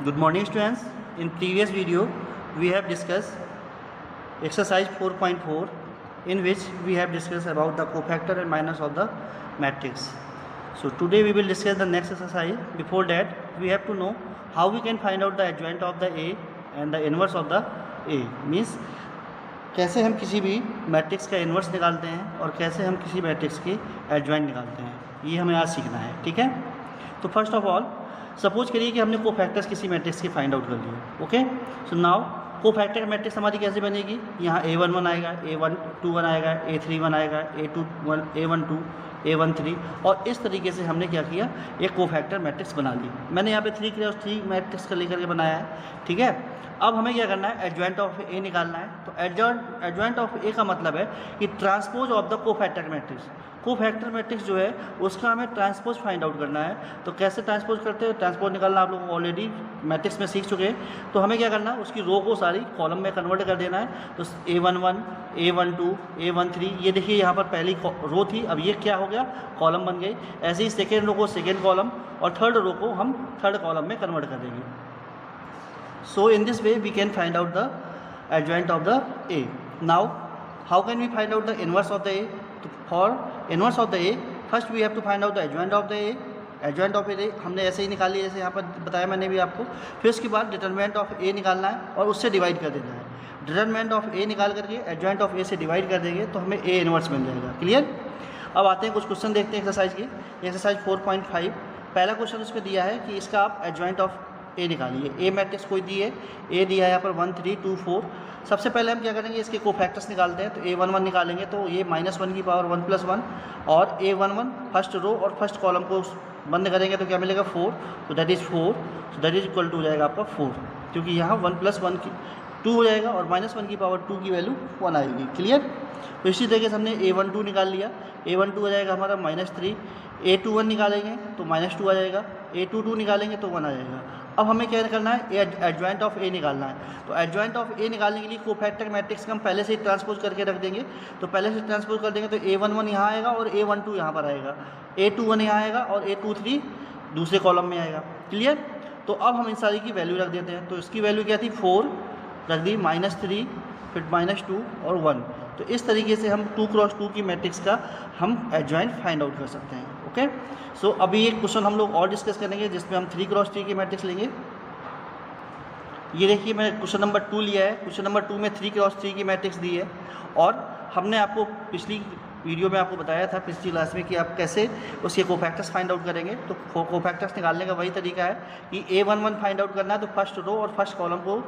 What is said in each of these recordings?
Good morning students. In previous video we have discussed exercise 4.4 in which we have discussed about the cofactor and minus of the matrix. So today we will discuss the next exercise. Before that we have to know how we can find out the adjoint of the A and the inverse of the A. Means कैसे हम किसी भी matrix का inverse निकालते हैं और कैसे हम किसी मैट्रिक्स की एडजॉइंट निकालते हैं, ये हमें आज सीखना है. ठीक है. तो फर्स्ट ऑफ ऑल सपोज करिए कि हमने कोफैक्टर्स किसी मैट्रिक्स की फाइंड आउट कर लिए. Okay. So now cofactor matrix हमारी कैसे बनेगी. यहाँ A11 आएगा, A121 आएगा, A31 आएगा, A21, A12, A13 और इस तरीके से हमने क्या किया, एक कोफैक्टर मैट्रिक्स बना ली. मैंने यहाँ पे 3x3 मैट्रिक्स का लेकर के बनाया है. ठीक है. अब हमें क्या करना है, एडजॉइंट ऑफ ए निकालना है. तो एडजॉइंट ऑफ ए का मतलब है कि transpose of the cofactor matrix. Cofactor matrix जो है उसका हमें ट्रांसपोज फाइंड आउट करना है. तो कैसे ट्रांसपोज करते हैं, ट्रांसपोज निकालना आप लोग ऑलरेडी मैट्रिक्स में सीख चुके हैं. तो हमें क्या करना है, उसकी रो को सारी कॉलम में कन्वर्ट कर देना है. तो A11, A12, A13 ये देखिए यहाँ पर पहली रो थी, अब ये क्या हो गया, कॉलम बन गई. ऐसे ही सेकेंड रो को सेकेंड कॉलम और थर्ड रो को हम थर्ड कॉलम में कन्वर्ट कर देंगे. So in this way we can find out the adjoint of the A. Now how can we find out the inverse of the A? For inverse of the A, first we have to find out the adjoint of the A. Adjoint of A हमने ऐसे ही निकाली जैसे यहाँ पर बताया मैंने भी आपको. फिर उसके बाद डिटरमिनेंट ऑफ A निकालना है और उससे डिवाइड कर देना है. डिटरमिनेंट ऑफ A निकाल करके एडजॉइंट ऑफ A से डिवाइड कर देंगे तो हमें A इनवर्स मिल जाएगा. क्लियर. अब आते हैं कुछ क्वेश्चन देखते हैं एक्सरसाइज की. एक्सरसाइज 4.5 पहला क्वेश्चन उसमें दिया है कि इसका आप एडजॉइंट ऑफ ए निकालिए. ए मैट्रिक्स कोई दी है, ए दिया है यहाँ पर 1 3 2 4. सबसे पहले हम क्या करेंगे, इसके कोफैक्टर्स निकालते हैं. तो A11 निकालेंगे तो ये -1 की पावर 1 + 1 और A11 फर्स्ट रो और फर्स्ट कॉलम को बंद करेंगे तो क्या मिलेगा 4. तो दैट इज़ 4. तो दैट इज इक्वल टू हो जाएगा आपका 4, क्योंकि यहाँ 1 + 1 की 2 हो जाएगा और -1 की पावर 2 की वैल्यू 1 आएगी. क्लियर. तो इसी तरीके से हमने A12 निकाल लिया. A12 हो जाएगा हमारा -3. A21 निकालेंगे तो -2 आ जाएगा. A22 निकालेंगे तो 1 आ जाएगा. अब हमें क्या करना है, एडजॉइंट ऑफ ए निकालना है. तो एडजॉइंट ऑफ ए निकालने के लिए कोफैक्टर मैट्रिक्स का हम पहले से ही ट्रांसपोज करके रख देंगे. तो पहले से ट्रांसपोज कर देंगे तो A11 यहाँ आएगा और A12 यहाँ पर आएगा. A21 यहाँ आएगा और A23 दूसरे कॉलम में आएगा. क्लियर. तो अब हम इन सारी की वैल्यू रख देते हैं. तो इसकी वैल्यू क्या थी, 4 रख दी, -3 फिर -2 और 1. तो इस तरीके से हम 2 × 2 की मैट्रिक्स का हम एडजॉइंट फाइंड आउट कर सकते हैं. ओके. सो अभी एक क्वेश्चन हम लोग और डिस्कस करेंगे जिसमें हम 3 × 3 की मैट्रिक्स लेंगे. ये देखिए मैंने क्वेश्चन नंबर 2 लिया है. क्वेश्चन नंबर 2 में 3 × 3 की मैट्रिक्स दी है और हमने आपको पिछली वीडियो में आपको बताया था पिछली क्लास में कि आप कैसे उसके कोफैक्टर्स फाइंड आउट करेंगे. तो कोफैक्टर्स निकालने का वही तरीका है कि A11 फाइंड आउट करना है. तो फर्स्ट रो और फर्स्ट कॉलम को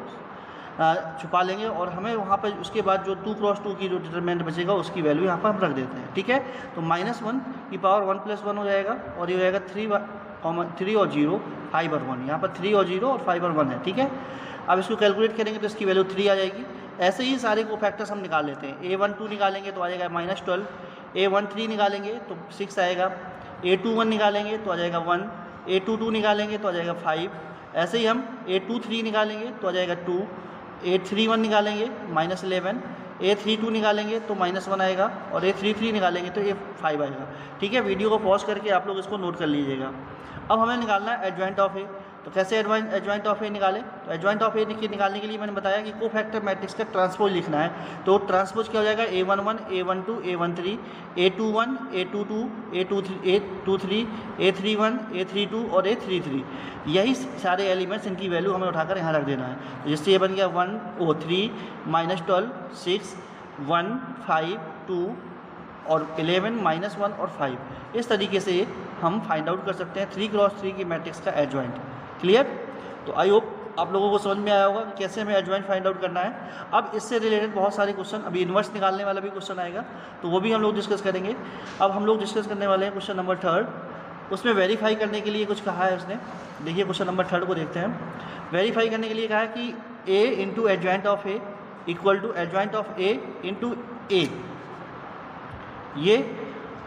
छुपा लेंगे और हमें वहाँ पर उसके बाद जो 2 × 2 की जो डिटरमिनेंट बचेगा उसकी वैल्यू यहाँ पर हम रख देते हैं. ठीक है. तो -1 की पावर 1 + 1 हो जाएगा और ये हो जाएगा 3 और 0 5 और 1. यहाँ पर 3 और 0 और 5 और 1 है. ठीक है. अब इसको कैलकुलेट करेंगे तो इसकी वैल्यू 3 आ जाएगी. ऐसे ही सारे कोफैक्टर्स हम निकाल लेते हैं. A12 निकालेंगे तो आ जाएगा -12. A13 निकालेंगे तो 6 आएगा. A21 निकालेंगे तो आ जाएगा 1. A22 निकालेंगे तो आ जाएगा 5. ऐसे ही हम A23 निकालेंगे तो आ जाएगा 2. A31 निकालेंगे -11. A32 निकालेंगे तो -1 आएगा और A33 निकालेंगे तो ये 5 आएगा. ठीक है. वीडियो को पॉज करके आप लोग इसको नोट कर लीजिएगा. अब हमें निकालना है एडजॉइंट ऑफ ए. तो कैसे एडजॉइंट ऑफ ए निकालें. तो एडजॉइंट ऑफ ए निकालने के लिए मैंने बताया कि कोफैक्टर मैट्रिक्स का ट्रांसपोज लिखना है. तो ट्रांसपोज क्या हो जाएगा, A11, A12, A13, A21, A22, A23, A31, A32 और A33. यही सारे एलिमेंट्स, इनकी वैल्यू हमें उठाकर यहाँ रख देना है. तो जिससे ये बन गया 3 -12 6 1 5 2 और 11 -1 और 5. इस तरीके से हम फाइंड आउट कर सकते हैं 3 × 3 की मैट्रिक्स का एडजॉइंट. क्लियर. तो आई होप आप लोगों को समझ में आया होगा कि कैसे हमें एडजॉइंट फाइंड आउट करना है. अब इससे रिलेटेड बहुत सारे क्वेश्चन, अभी इन्वर्स निकालने वाला भी क्वेश्चन आएगा तो वो भी हम लोग डिस्कस करेंगे. अब हम लोग डिस्कस करने वाले हैं क्वेश्चन नंबर 3. उसमें वेरीफाई करने के लिए कुछ कहा है उसने. देखिए क्वेश्चन नंबर 3 को देखते हैं. वेरीफाई करने के लिए कहा है कि A × adjoint of A equal to adjoint of A × A. ये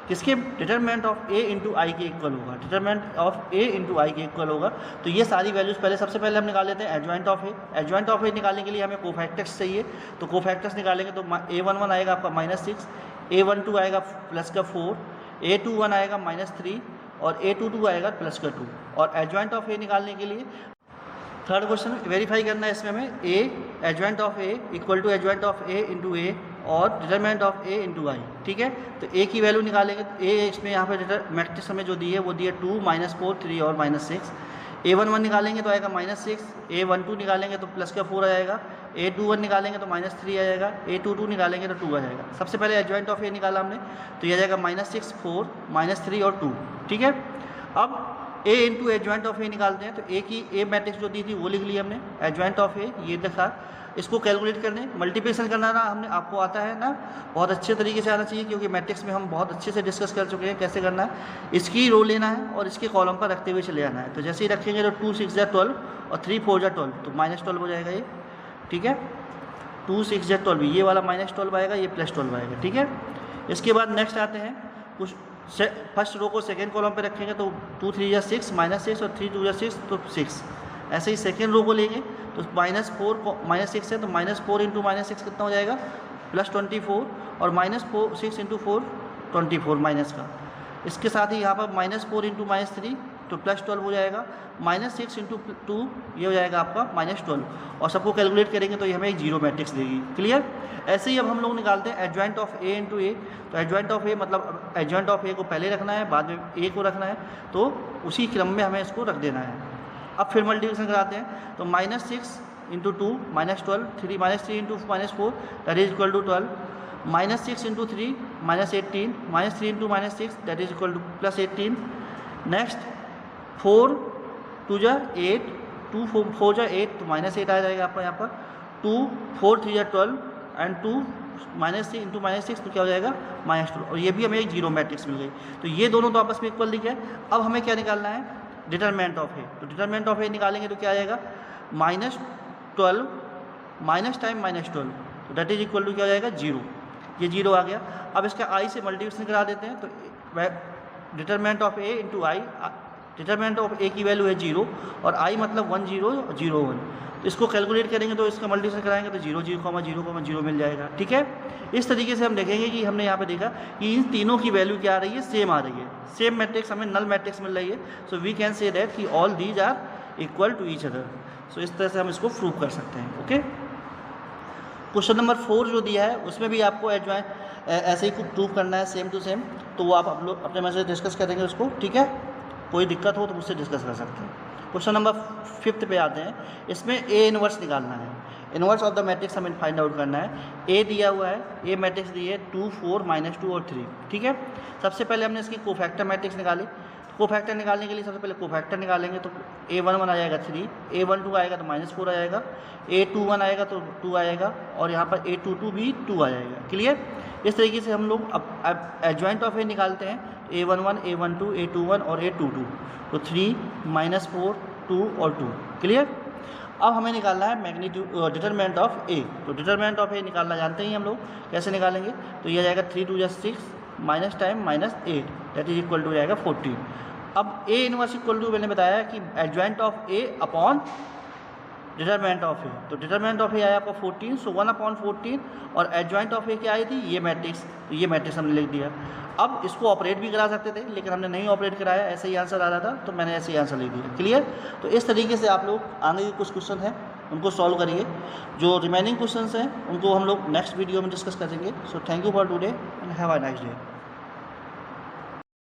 किसके, डिटरमिनेंट ऑफ A × I के इक्वल होगा. डिटरमिनेंट ऑफ A × I के इक्वल होगा. तो ये सारी वैल्यूज़ पहले सबसे पहले हम निकाल लेते हैं adjoint of A. Adjoint of A निकालने के लिए हमें कोफैक्टर्स चाहिए. तो कोफैक्टर्स निकालेंगे तो A11 आएगा आपका -6, A12 आएगा +4, A21 आएगा -3 और A22 आएगा +2. और एडजॉइंट ऑफ A निकालने के लिए थर्ड क्वेश्चन वेरीफाई करना है इसमें हमें A adjoint of A equal to adjoint of A into A और determinant of A into I, ठीक है। तो ए की वैल्यू निकालेंगे तो ए इसमें यहाँ पे मैट्रिक्स हमें जो दी है वो दी है 2 -4 3 और -6। A11 निकालेंगे तो आएगा -6, A12 निकालेंगे तो प्लस का 4 आ जाएगा, A21 निकालेंगे तो -3 आ जाएगा, A22 निकालेंगे तो 2 आ जाएगा। सबसे पहले एडजॉइंट ऑफ ए निकाला हमने तो यह आ जाएगा -6 4 -3 और 2, ठीक है। अब ए इंटू एडजॉइंट ऑफ ए निकालते हैं तो ए की ए मैट्रिक्स जो दी थी वो लिख ली हमने, एडजॉइंट ऑफ ए ये देखा। इसको कैलकुलेट करने मल्टीप्लिकेशन करना ना हमने आपको आता है ना, बहुत अच्छे तरीके से आना चाहिए क्योंकि मैट्रिक्स में हम बहुत अच्छे से डिस्कस कर चुके हैं कैसे करना है। इसकी रो लेना है और इसके कॉलम पर रखते हुए चले आना है। तो जैसे ही रखेंगे तो 2 6 12 और 3 4 12 तो -12 हो जाएगा ये, ठीक है। 2 6 12 ये वाला -12 आएगा, ये +12 आएगा, ठीक है। इसके बाद नेक्स्ट आते हैं कुछ फर्स्ट रो को सेकेंड कॉलम पे रखेंगे तो 2 3 या 6 -6 और 3 2 या 6 तो 6। ऐसे ही सेकेंड रो को लेंगे तो -4 -6 है तो -4 इंटू -6 कितना हो जाएगा +24 और -4 6 इंटू 4 24 माइनस का। इसके साथ ही यहाँ पर -4 इंटू -3 तो +12 हो जाएगा, -6 इंटू 2 ये हो जाएगा आपका -12 और सबको कैलकुलेट करेंगे तो ये हमें एक जीरो मैट्रिक्स देगी। क्लियर। ऐसे ही अब हम लोग निकालते हैं एडजॉइंट ऑफ ए इंटू ए। तो एडजॉइंट ऑफ ए मतलब एडजॉइंट ऑफ ए को पहले रखना है, बाद में ए को रखना है, तो उसी क्रम में हमें इसको रख देना है। अब फिर मल्टीप्लिकेशन कराते हैं तो -6 into 2 -12 3 -3 into -4 that is equal to 12, -6 into 3 -18 -3 into -6 that is equal to +18। Next 4 2 जा 8 2 4 जा 8 तो -8 आ जाएगा आपका यहाँ पर, 2 4 3 जा 12 एंड 2 -3 इंटू -6 तो क्या हो जाएगा -12 और ये भी हमें एक जीरो मैट्रिक्स मिल गई। तो ये दोनों तो आपस में इक्वल दिखे। अब हमें क्या निकालना है डिटरमिनेंट ऑफ ए। तो डिटरमिनेंट ऑफ ए निकालेंगे तो क्या आ जाएगा -12 माइनस टाइम -12 तो दैट इज इक्वल टू क्या हो जाएगा 0। ये 0 आ गया। अब इसका आई से मल्टीप्लिकेशन करा देते हैं तो determinant of A into I, determinant of A की वैल्यू है 0 और आई मतलब 1 0 0 1, तो इसको कैलकुलेट करेंगे तो इसका मल्टीप्लिकेशन कराएंगे तो 0 0 0 0 मिल जाएगा, ठीक है। इस तरीके से हम देखेंगे कि हमने यहाँ पे देखा कि इन तीनों की वैल्यू क्या आ रही है, सेम आ रही है, सेम मैट्रिक्स हमें नल मैट्रिक्स मिल रही है। So we can say that कि all these are equal to each other. So इस तरह से हम इसको प्रूव कर सकते हैं, ओके। क्वेश्चन नंबर 4 जो दिया है उसमें भी आपको ऐसे ही प्रूव करना है सेम टू सेम, तो वो आप लोग अपने में से डिस्कस करेंगे उसको, ठीक है। कोई दिक्कत हो तो मुझसे डिस्कस कर सकते हैं। क्वेश्चन नंबर 5 पे आते हैं। इसमें ए इनवर्स निकालना है, इनवर्स ऑफ द मैट्रिक्स हमें फाइंड आउट करना है। ए दिया हुआ है, ए मैट्रिक्स दी है 2 4 -2 और 3, ठीक है। सबसे पहले हमने इसकी कोफैक्टर मैट्रिक्स निकाली। कोफैक्टर निकालने के लिए सबसे पहले कोफैक्टर निकालेंगे तो A11 आ जाएगा 3, A12 आएगा तो -4 आ जाएगा, A21 आएगा तो 2 आएगा और यहाँ पर A22 भी 2 आ जाएगा। क्लियर। इस तरीके से हम लोग अब एडजॉइंट ऑफ ए निकालते हैं, A11 A12 A21 और A22 तो 3 -4 2 और 2। क्लियर। अब हमें निकालना है मैग्नीट्यूड डिटरमिनेंट ऑफ ए। तो डिटरमिनेंट ऑफ ए निकालना जानते ही हम लोग, कैसे निकालेंगे तो ये जाएगा 3 2 6 minus time -8 that is equal to जाएगा 14। अब ए इनवर्स इक्वल टू मैंने बताया कि adjoint of A upon determinant of A. तो डिटरमिनेंट ऑफ ए आया आपका 14, सो 1/14 और एडजॉइंट ऑफ ए क्या आई थी ये मैट्रिक्स, तो ये मैट्रिक्स हमने लिख दिया। अब इसको ऑपरेट भी करा सकते थे लेकिन हमने नहीं ऑपरेट कराया, ऐसे ही आंसर आ रहा था तो मैंने ऐसे ही आंसर लिख दिया। क्लियर। तो इस तरीके से आप लोग आगे के कुछ क्वेश्चन हैं उनको सॉल्व करिए। जो रिमेनिंग क्वेश्चन हैं उनको हम लोग नेक्स्ट वीडियो में डिस्कस करेंगे। So thank you for today and have a nice day.